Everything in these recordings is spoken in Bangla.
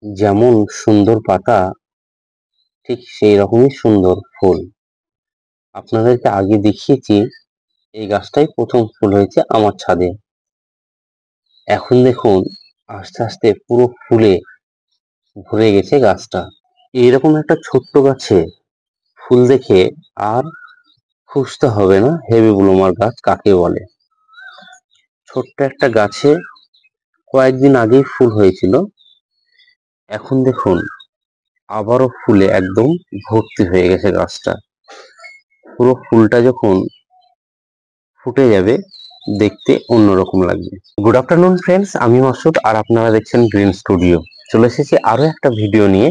যেমন সুন্দর পাতা, ঠিক সেই রকমই সুন্দর ফুল। আপনাদেরকে আগে দেখিয়েছি এই গাছটাই প্রথম ফুল হয়েছে আমার ছাদে। এখন দেখুন আস্তে আস্তে পুরো ফুলে ভরে গেছে গাছটা। এইরকম একটা ছোট্ট গাছে ফুল দেখে আর খুঁজতে হবে না হেভি ব্লুমার গাছ কাকে বলে। ছোট্ট একটা গাছে কয়েকদিন আগেই ফুল হয়েছিল, এখন দেখুন আবারও ফুলে একদম ভর্তি হয়ে গেছে গাছটা। পুরো ফুলটা যখন ফুটে যাবে দেখতে অন্যরকম লাগবে। গুড আফটারনুন ফ্রেন্ডস, আমি মাসুদ আর আপনারা দেখছেন গ্রিন স্টুডিও। চলে এসেছি আরো একটা ভিডিও নিয়ে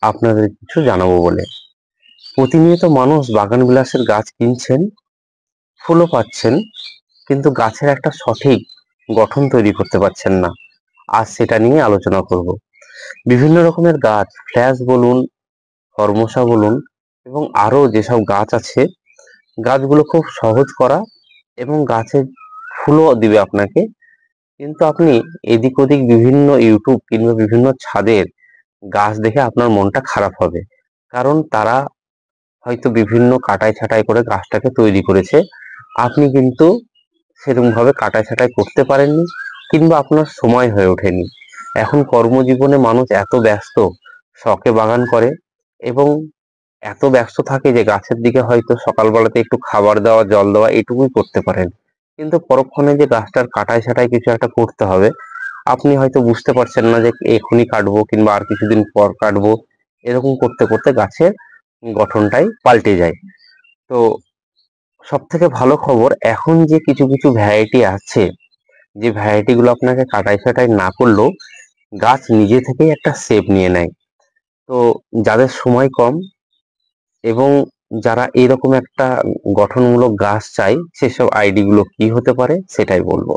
আপনাদের কিছু জানাবো বলে। প্রতিনিয়ত মানুষ বাগান বিলাসের গাছ কিনছেন, ফুলও পাচ্ছেন, কিন্তু গাছের একটা সঠিক গঠন তৈরি করতে পারছেন না। আজ সেটা নিয়ে আলোচনা করব। বিভিন্ন রকমের গাছ, ফ্ল্যাশ বলুন, ফরমোসা বলুন, এবং আরো যেসব গাছ আছে, গাছগুলো খুব সহজ করা এবং গাছে ফুলও দিবে আপনাকে। কিন্তু আপনি এদিক ওদিক বিভিন্ন ইউটিউব কিংবা বিভিন্ন ছাদের গাছ দেখে আপনার মনটা খারাপ হবে, কারণ তারা হয়তো বিভিন্ন কাটাই ছাঁটাই করে গাছটাকে তৈরি করেছে। আপনি কিন্তু সেরকম ভাবে কাটাই ছাঁটাই করতে পারেননি কিংবা আপনার সময় হয়ে ওঠেনি। এখন কর্মজীবনে মানুষ এত ব্যস্ত, শখে বাগান করে এবং এত ব্যস্ত থাকে যে গাছের দিকে হয়তো সকালবেলাতে একটু খাবার দেওয়া, জল দেওয়া এটুকুই করতে পারেন, কিন্তু পরক্ষণে যে গাছটার কাটাই ছাঁটাই কিছু একটা করতে হবে, আপনি হয়তো বুঝতে পারছেন না যে এখনই কাটবো কিংবা আর কিছুদিন পর কাটবো। এরকম করতে করতে গাছের গঠনটাই পাল্টে যায়। তো সব থেকে ভালো খবর, এখন যে কিছু কিছু ভ্যারাইটি আছে, যে ভ্যারাইটি গুলো আপনাকে কাটাই ছাঁটাই না করলেও গাছ নিজে থেকেই একটা শেপ নিয়ে নেয়। তো যাদের সময় কম এবং যারা এরকম একটা গঠনমূলক গাছ চাই, সেসব আইডি গুলো কি হতে পারে সেটাই বলবো।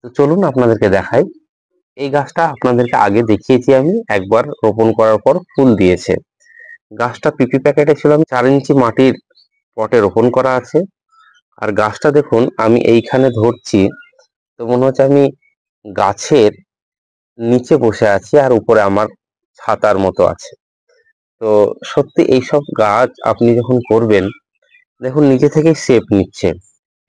তো চলুন আপনাদেরকে দেখাই। এই গাছটা আপনাদেরকে আগে দেখিয়েছি, আমি একবার রোপণ করার পর ফুল দিয়েছে। গাছটা পিপি প্যাকেটে ছিল, আমি 4 ইঞ্চি মাটির পটে রোপণ করা আছে। আর গাছটা দেখুন আমি এইখানে ধরছি, তো মনে হচ্ছে আমি গাছের নিচে বসে আছি আর উপরে আমার ছাতার মতো আছে। তো সত্যি এইসব গাছ আপনি যখন করবেন, দেখুন নিজে থেকেই শেপ নিচ্ছে,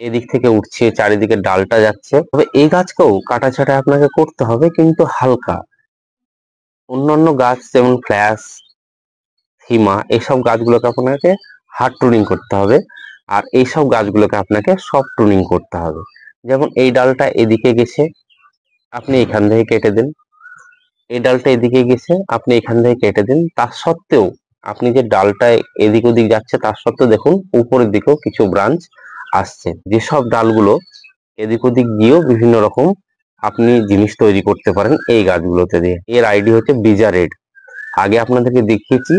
এদিক থেকে উঠছে, চারিদিকে ডালটা যাচ্ছে। তবে এই গাছকেও কাটাছাটা আপনাকে করতে হবে, কিন্তু হালকা। অন্যান্য গাছ যেমন ফ্ল্যাশ, হিমা, এইসব গাছগুলোকে আপনাকে হার্ড ট্রুনিং করতে হবে, আর এইসব গাছগুলোকে আপনাকে সফট ট্রুনিং করতে হবে। যেমন এই ডালটা এদিকে গেছে, আপনি এখান থেকে কেটে দেন। এই ডালটা এদিকে গেছে, আপনি এখান থেকে কেটে দিন। তার সত্ত্বেও আপনি যে ডালটা এদিক ওদিক যাচ্ছে, তার সত্ত্বেও দেখুন উপরের দিকেও কিছু ব্রাঞ্চ আসছে। যেসব ডালগুলো এদিক ওদিক গিয়েও বিভিন্ন রকম আপনি জিনিস তৈরি করতে পারেন এই গাছগুলোতে দিয়ে। এর আইডি হচ্ছে বিজা রেড, আগে আপনাদেরকে দেখিয়েছি।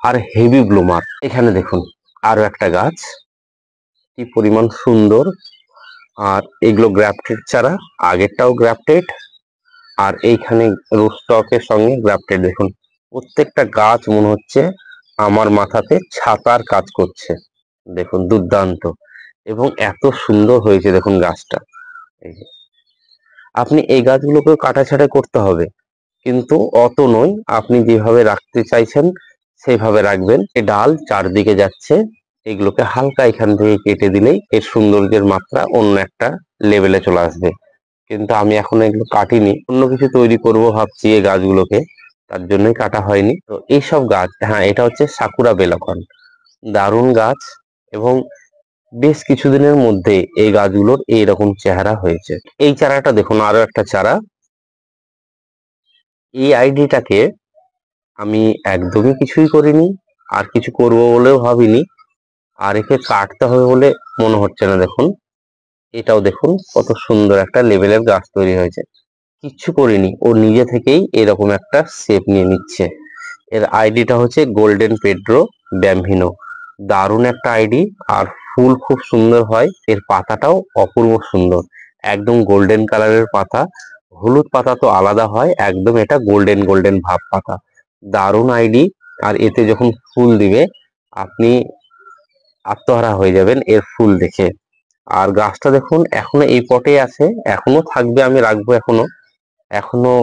আর হেভি ব্লুমার, এখানে দেখুন আরো একটা গাছ, কি পরিমাণ সুন্দর। আর এগুলো গ্রাফটেড চারা, আগেরটাও গ্রাফটেড, আর এইখানে রুটস্টকের সঙ্গে গ্রাফটেড। দেখুন প্রত্যেকটা গাছ মনে হচ্ছে আমার মাথাতে ছাতার কাজ করছে। দেখুন দুর্দান্ত, এবং এত সুন্দর হয়েছে দেখুন গাছটা। এই যে, আপনি এই গাছগুলোকেও কাটাছাঁটাই করতে হবে, কিন্তু অত নয়, আপনি যেভাবে রাখতে চাইছেন সেইভাবে রাখবেন। এই ডাল চারদিকে যাচ্ছে, এগুলোকে হালকা এখান থেকে কেটে দিলেই এর সৌন্দর্যের মাত্রা অন্য একটা লেভেলে চলে আসবে। কিন্তু আমি এখন এগুলো কাটিনি, অন্য কিছু তৈরি করব ভাবছি এই গাছগুলোকে, তার জন্যই কাটা হয়নি। তো এইসব গাছ, হ্যাঁ এটা হচ্ছে সাকুরা বেলকন, দারুণ গাছ। এবং বেশ কিছুদিনের মধ্যে এই গাছগুলোর এইরকম চেহারা হয়েছে। এই চারাটা দেখুন, আরো একটা চারা। এই আইডিটাকে আমি একদমই কিছুই করিনি, আর কিছু করব বলেও ভাবিনি, আর একে কাটতে হবে বলে মনে হচ্ছে না। দেখুন এটাও দেখুন কত সুন্দর একটা লেভেলের গাছ তৈরি হয়েছে, কিচ্ছু করিনি, ও নিজে থেকেই এরকম একটা শেপ নিয়ে নিচ্ছে। এর আইডিটা হচ্ছে গোল্ডেন পেড্রো ব্যামভিনো, দারুণ একটা আইডি। আর ফুল খুব সুন্দর হয়, এর পাতাটাও অপূর্ব সুন্দর, একদম গোল্ডেন কালারের পাতা। হলুদ পাতা তো আলাদা হয়, একদম এটা গোল্ডেন গোল্ডেন ভাব পাতা, দারুণ আইডি। আর এতে যখন ফুল দিবে, আপনি আত্মহারা হয়ে যাবেন এর ফুল দেখে। আর গাছটা দেখুন এখনো এই পটে আছে, এখনো থাকবে, আমি রাখবো এখনো। এখনো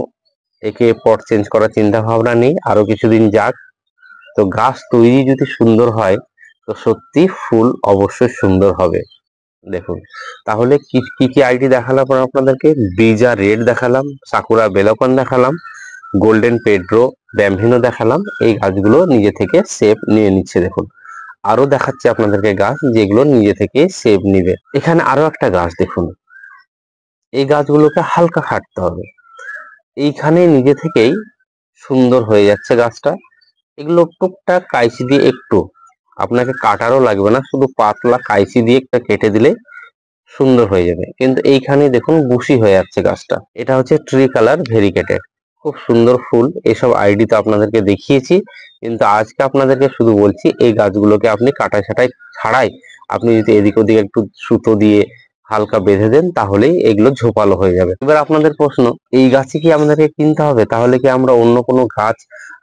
একে পট চেঞ্জ করার চিন্তা ভাবনা নেই, আরো কিছুদিন যাক। তো গাছ তৈরি যদি সুন্দর হয় তো সত্যি ফুল অবশ্যই সুন্দর হবে। দেখুন, তাহলে কি কি কি আইডি দেখালাম আপনাদেরকে? ব্রিজা রেড দেখালাম, সাকুরা বেলকন দেখালাম, গোল্ডেন পেড্রো, ব্যাম্ভিনো দেখালাম। এই গাছগুলো নিজে থেকে শেপ নিয়ে নিচ্ছে। দেখুন, আরো দেখাচ্ছি আপনাদেরকে গাছ যেগুলো নিজে থেকে শেপ নিবে। এখানে আরো একটা গাছ দেখুন, এই গাছগুলোকে হালকা খাটতে হবে, এইখানে নিজে থেকেই সুন্দর হয়ে যাচ্ছে গাছটা। এগুলো টুকটাক কাইচি দিয়ে একটু, আপনাকে কাটারও লাগবে না, শুধু পাতলা কাইচি দিয়ে একটা কেটে দিলে সুন্দর হয়ে যাবে। কিন্তু এইখানে দেখুন বুশি হয়ে যাচ্ছে গাছটা। এটা হচ্ছে ট্রি কালার ভেরিকেটেড, খুব সুন্দর ফুল। এসব আইডি তো আপনাদেরকে দেখিয়েছি, কিন্তু আজকে আপনাদেরকে শুধু বলছি এই গাছগুলোকে আপনি কাটাই ছাটাই ছাড়াই আপনি যদি এদিক ওদিক একটু সুতো দিয়ে হালকা বেঁধে দেন তাহলেই এগুলো ঝোপালো হয়ে যাবে। এবার আপনাদের প্রশ্ন, এই গাছই কি আমাদেরকে কিনতে হবে? তাহলে কি আমরা অন্য কোনো গাছ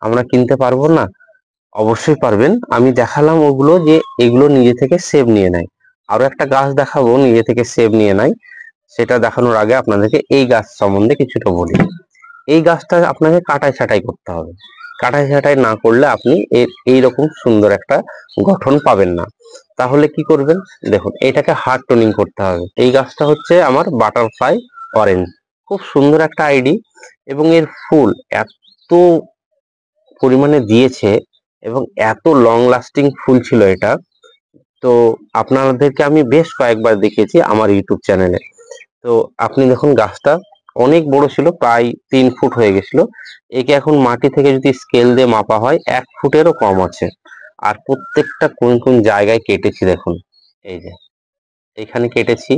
আমরা কিনতে পারবো না? অবশ্যই পারবেন। আমি দেখালাম ওগুলো যে এগুলো নিজে থেকে সেভ নিয়ে নেয়। আরো একটা গাছ দেখাবো নিজে থেকে সেভ নিয়ে নেয়, সেটা দেখানোর আগে আপনাদেরকে এই গাছ সম্বন্ধে কিছুটা বলি। এই গাছটা আপনাকে কাটাই ছাঁটাই করতে হবে, কাটাই ছাঁটাই না করলে আপনি এইরকম সুন্দর একটা গঠন পাবেন না। তাহলে কি করবেন? দেখুন, এটাকে হার্ড টোনিং করতে হবে। এই গাছটা হচ্ছে আমার বাটারফ্লাই অরেঞ্জ, খুব সুন্দর একটা আইডি, এবং এর ফুল এত পরিমাণে দিয়েছে এবং এত লং লাস্টিং ফুল ছিল এটা। তো আপনাদেরকে আমি বেশ কয়েকবার দেখিয়েছি আমার ইউটিউব চ্যানেলে। তো আপনি দেখুন, গাছটা অনেক বড় ছিল, প্রায় 3 ফুট হয়ে গেছিল। একে এখন মাটি থেকে যদি স্কেল দিয়ে মাপা হয় 1 ফুটেরও কম আছে। আর প্রত্যেকটা কোন কোন জায়গায় কেটেছি দেখুন, এই যে এইখানে কেটেছি,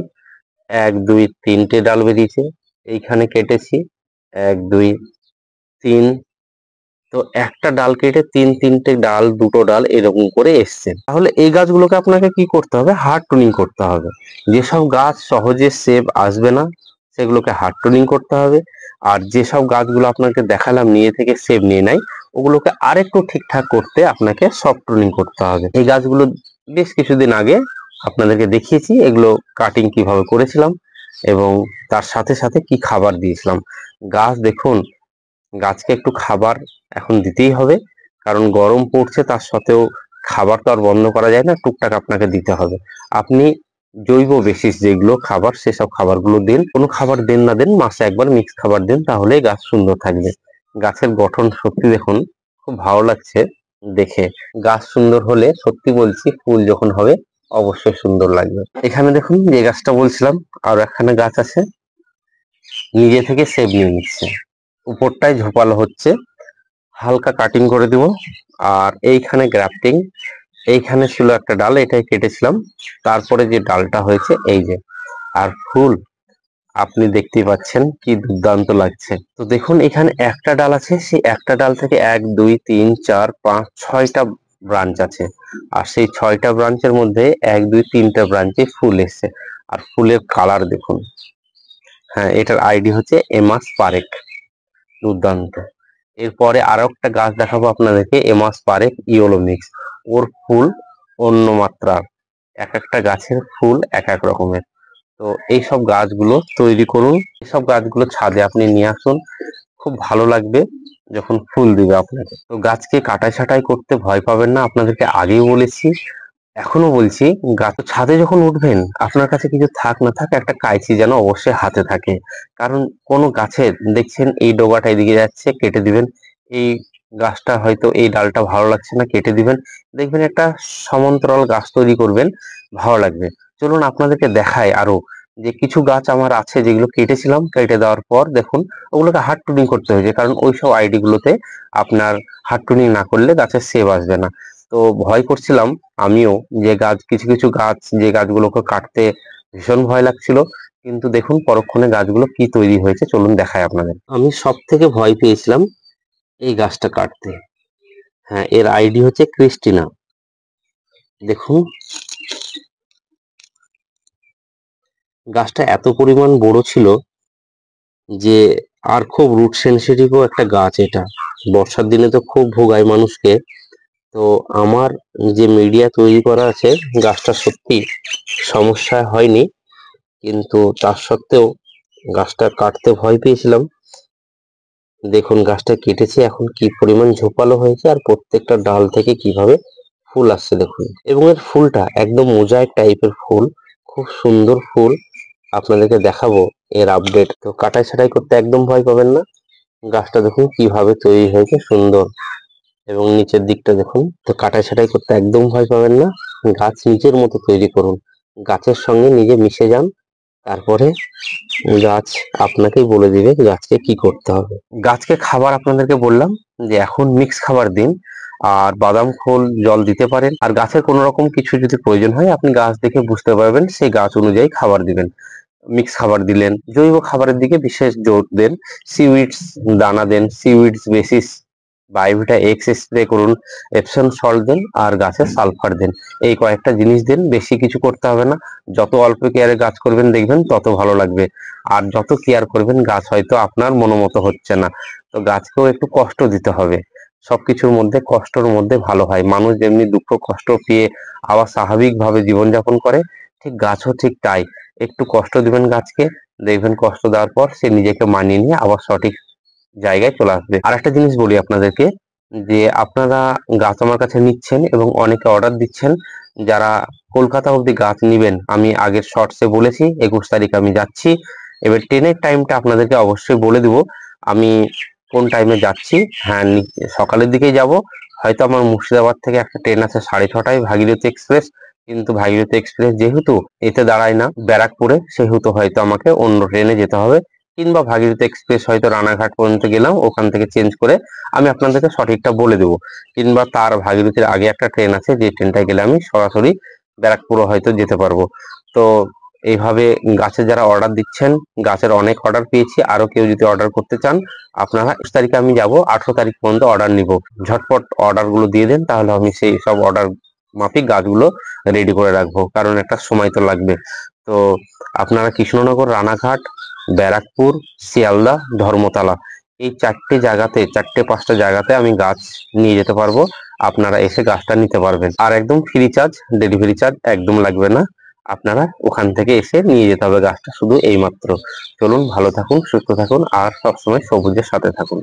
1 2 3টে ডাল বেরিয়েছে। এইখানে কেটেছি 1 2 3, তো একটা ডাল কেটে 3টে ডাল, 2টো ডাল এরকম করে এসছে। তাহলে এই গাছগুলোকে আপনাকে কি করতে হবে? হার্ড টুনিং করতে হবে। যেসব গাছ সহজে সেভ আসবে না সেগুলোকে হার্ড টুনিং করতে হবে। আর যেসব গাছগুলো আপনাকে দেখালাম নিয়ে থেকে সেভ নিয়ে নেয়, ওগুলোকে আরেকটু ঠিকঠাক করতে আপনাকে সফট টুনিং করতে হবে। এই গাছগুলো বেশ কিছুদিন আগে আপনাদেরকে দেখিয়েছি এগুলো কাটিং কিভাবে করেছিলাম এবং তার সাথে সাথে কি খাবার দিয়েছিলাম। গাছ দেখুন, গাছকে একটু খাবার এখন দিতেই হবে, কারণ গরম পড়ছে, তার সত্ত্বেও খাবার তো আর বন্ধ করা যায় না, টুকটাক আপনাকে দিতে হবে। আপনি জৈব বেসিস যেগুলো খাবার, সেসব খাবারগুলো দিন। কোনো খাবার দেন না দেন, মাসে একবার মিক্স খাবার দিন, তাহলে গাছ সুন্দর থাকবে। গাছের গঠন সত্যি দেখুন, খুব ভালো লাগছে দেখে। গাছ সুন্দর হলে সত্যি বলছি ফুল যখন হবে অবশ্যই সুন্দর লাগবে। এখানে দেখুন যে গাছটা বলছিলাম, আর একখানে গাছ আছে নিজে থেকে সেভ নিয়ে নিচ্ছে, উপরটাই ঝোপালো হচ্ছে। হালকা কাটিং করে দিব। আর এইখানে গ্রাফটিং, এইখানে ছিল একটা ডাল, এটাই কেটেছিলাম, তারপরে যে ডালটা হয়েছে এই যে। আর ফুল আপনি দেখতেই পাচ্ছেন কি দুর্দান্ত লাগছে। তো দেখুন, এখানে একটা ডাল আছে, সেই একটা ডাল থেকে 1 2 3 4 5 6টা ব্রাঞ্চ আছে। আর সেই 6টা ব্রাঞ্চের মধ্যে 1 2 3টা ব্রাঞ্চে ফুল এসছে। আর ফুলের কালার দেখুন, হ্যাঁ, এটার আইডি হচ্ছে এমাস পারেক, দুর্দান্ত। এরপরে আরো একটা গাছ দেখাবো আপনাদেরকে, এমাস পারেক ইয়েলো মিক্স। ওর ফুল অন্য মাত্রার, এক একটা গাছের ফুল এক এক রকমের। তো এইসব গাছগুলো তৈরি করুন, এসব গাছগুলো ছাদে আপনি নিয়ে আসুন, খুব ভালো লাগবে যখন ফুল দিবে আপনাকে। তো গাছকে কাটাই ছাঁটাই করতে ভয় পাবেন না, আপনাদেরকে আগেই বলেছি, এখনো বলছি। গাছ ছাদে যখন উঠবেন, আপনার কাছে কিছু থাক না থাক, একটা কাঁচি যেন অবশ্যই হাতে থাকে। কারণ কোনো গাছের দেখছেন এই ডগাটা এদিকে যাচ্ছে, কেটে দিবেন। এই গাছটা হয়তো এই ডালটা ভালো লাগছে না, কেটে দিবেন। দেখবেন একটা সমান্তরাল গাছ তৈরি করবেন, ভালো লাগবে। চলুন আপনাদেরকে দেখাই আরো, যে কিছু গাছ আমার আছে যেগুলো কেটেছিলাম, কেটে দেওয়ার পর দেখুন ওগুলোকে হার্ড টুনিং করতে হয়েছে, কারণ ওইসব আইডি গুলোতে আপনার হার্ড টুনিং না করলে গাছের সেভ আসবে না। তো ভয় করছিলাম আমিও, যে গাছ, কিছু কিছু গাছ, যে গাছগুলোকে কাটতে ভীষণ ভয় লাগছিল, কিন্তু দেখুন পরক্ষণে গাছগুলো কি তৈরি হয়েছে, চলুন দেখাই আপনাদের। আমি সব থেকে ভয় পেয়েছিলাম এই গাছটা কাটতে। হ্যাঁ, এর আইডি হচ্ছে ক্রিস্টিনা। দেখুন, গাছটা এত পরিমাণ বড় ছিল যে, আর খুব রুট সেনসিটিভও একটা গাছ এটা। বর্ষার দিনে তো খুব ভোগায় মানুষকে। তো আমার যে মিডিয়া তৈরি করা আছে, গাছটা সত্যি সমস্যা হয়নি, কিন্তু তার সত্ত্বেও গাছটা কাটতে ভয় পেয়েছিলাম। দেখুন গাছটা কেটেছি, এখন কি পরিমাণ ঝোপালো হয়েছে আর প্রত্যেকটা ডাল থেকে কিভাবে ফুল আসছে দেখুন। এবং এর ফুলটা একদম মোজাইক টাইপের ফুল, খুব সুন্দর ফুল। আপনাদেরকে দেখাবো এর আপডেট। তো কাটাই ছাঁটাই করতে একদম ভয় পাবেন না। গাছটা দেখুন কিভাবে তৈরি হয়েছে সুন্দর, এবং নিচের দিকটা দেখুন। তো কাটাই ছাঁটাই করতে একদম ভয় পাবেন না, গাছ নিজের মতো তৈরি করুন, গাছের সঙ্গে নিজে মিশে যান, তারপরে গাছ আপনাকেই বলে দিবে গাছকে কি করতে হবে। গাছকে খাবার আপনাদেরকে বললাম যে এখন মিক্স খাবার দিন, আর বাদাম খোল জল দিতে পারেন। আর গাছের কোনো রকম কিছু যদি প্রয়োজন হয় আপনি গাছ দেখে বুঝতে পারবেন, সেই গাছ অনুযায়ী খাবার দিবেন। মিক্স খাবার দিলেন, জৈব খাবারের দিকে বিশেষ জোর দেন, সিউইডস দানা দেন, সিউইডস বেসিস, বায়োভিটা এক্স স্প্রে করুন, এপসন সল্ট দেন, আর গাছে সালফার দেন। এই কয়েকটা জিনিস দেন, বেশি কিছু করতে হবে না। যত অল্প কেয়ারে গাছ করবেন দেখবেন তত ভালো লাগবে। আর যত কেয়ার করবেন গাছ হয়তো আপনার মনোমতো হচ্ছে না, তো গাছকেও একটু কষ্ট দিতে হবে। সবকিছুর মধ্যে কষ্টর মধ্যে ভালো হয়। মানুষ যেমনি দুঃখ কষ্ট পেয়ে আবার স্বাভাবিকভাবে জীবনযাপন করে, ঠিক গাছও ঠিক তাই। একটু কষ্ট দিবেন গাছকে, দেখবেন কষ্ট দেওয়ার পর সে নিজেকে মানিয়ে নিয়ে আবার সঠিক জায়গায় চলে আসবে। আর একটা জিনিস বলি আপনাদেরকে, যে আপনারা গাছ আমার কাছে নিচ্ছেন এবং অনেকে অর্ডার দিচ্ছেন, যারা কলকাতা অবধি গাছ নিবেন, আমি আগের শর্টসে বলেছি 21 তারিখ আমি যাচ্ছি। এবার ট্রেনের টাইমটা আপনাদেরকে অবশ্যই বলে দিব, আমি কোন টাইমে যাচ্ছি। হ্যাঁ, সকালের দিকেই যাব। হয়তো আমার মুর্শিদাবাদ থেকে একটা ট্রেন আছে 6:30টায়, ভাগীরথী এক্সপ্রেস। কিন্তু ভাগীরথী এক্সপ্রেস যেহেতু এতে দাঁড়ায় না ব্যারাকপুরে, সেহেতু হয়তো আমাকে অন্য ট্রেনে যেতে হবে। কিংবা ভাগীরথী এক্সপ্রেস হয়তো রানাঘাট পর্যন্ত গেলাম, ওখান থেকে চেঞ্জ করে আমি আপনাদেরকে সঠিকটা বলে দেবো। কিংবা তার ভাগীরথীর আগে একটা ট্রেন আছে, যে ট্রেনটায় গেলে আমি সরাসরি ব্যারাকপুরও হয়তো যেতে পারবো। তো এইভাবে গাছের যারা অর্ডার দিচ্ছেন, গাছের অনেক অর্ডার পেয়েছি, আরো কেউ যদি অর্ডার করতে চান আপনারা 21 তারিখে আমি যাব, 18 তারিখ পর্যন্ত অর্ডার নিব। ঝটপট অর্ডার গুলো দিয়ে দেন, তাহলে আমি সেই সব অর্ডার মাফিক গাছগুলো রেডি করে রাখবো, কারণ একটা সময় তো লাগবে। তো আপনারা কৃষ্ণনগর, রানাঘাট, ব্যারাকপুর, শিয়ালদা, ধর্মতলা, এই 4টে জায়গাতে, 4-5টা জায়গাতে আমি গাছ নিয়ে যেতে পারবো। আপনারা এসে গাছটা নিতে পারবেন, আর একদম ফ্রি চার্জ, ডেলিভারি চার্জ একদম লাগবে না। আপনারা ওখান থেকে এসে নিয়ে যেতে হবে গাছটা, শুধু এই মাত্র। চলুন, ভালো থাকুন, সুস্থ থাকুন, আর সবসময় সবুজের সাথে থাকুন।